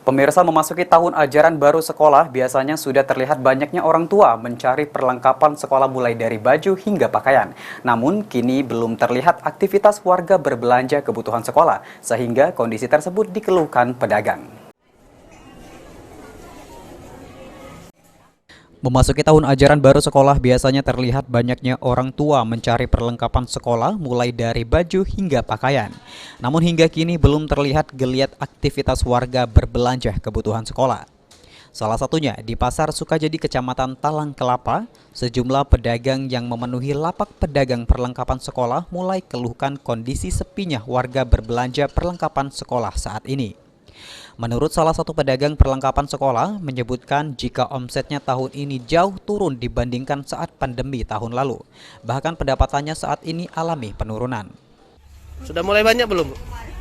Pemirsa, memasuki tahun ajaran baru sekolah, biasanya sudah terlihat banyaknya orang tua mencari perlengkapan sekolah mulai dari baju hingga pakaian. Namun, kini belum terlihat aktivitas warga berbelanja kebutuhan sekolah, sehingga kondisi tersebut dikeluhkan pedagang. Memasuki tahun ajaran baru sekolah, biasanya terlihat banyaknya orang tua mencari perlengkapan sekolah mulai dari baju hingga pakaian. Namun hingga kini belum terlihat geliat aktivitas warga berbelanja kebutuhan sekolah. Salah satunya di Pasar Sukajadi, Kecamatan Talang Kelapa, sejumlah pedagang yang memenuhi lapak pedagang perlengkapan sekolah mulai keluhkan kondisi sepinya warga berbelanja perlengkapan sekolah saat ini. Menurut salah satu pedagang perlengkapan sekolah, menyebutkan jika omsetnya tahun ini jauh turun dibandingkan saat pandemi tahun lalu. Bahkan pendapatannya saat ini alami penurunan. Sudah mulai banyak belum, Bu?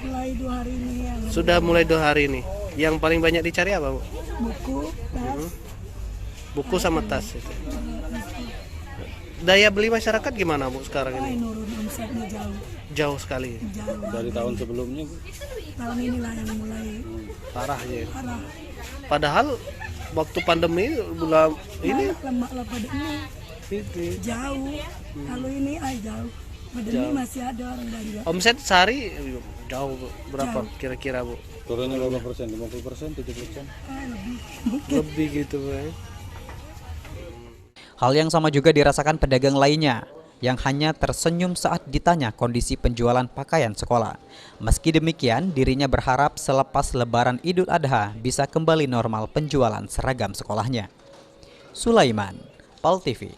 Mulai 2 hari ini ya. Sudah mulai 2 hari ini. Yang paling banyak dicari apa, Bu? Buku, tas. Buku sama tas itu. Daya beli masyarakat gimana, Bu, sekarang Mulai ini? nurun omsetnya jauh. Jauh sekali. Jauh. Dari tahun sebelumnya, Bu? Tahun inilah yang mulai Parah ya. parah. Padahal waktu pandemi bulan ini Lemak lah pandemi jauh. Kalau ini jauh. Pandemi masih ada orang belanja. omset sehari jauh, Bu. Berapa Jauh. kira-kira, Bu? Turunnya berapa persen? 50%, 70%? Lebih. Lebih gitu, Bu. Hal yang sama juga dirasakan pedagang lainnya, yang hanya tersenyum saat ditanya kondisi penjualan pakaian sekolah. Meski demikian, dirinya berharap selepas Lebaran Idul Adha bisa kembali normal penjualan seragam sekolahnya. Sulaiman, PAL TV.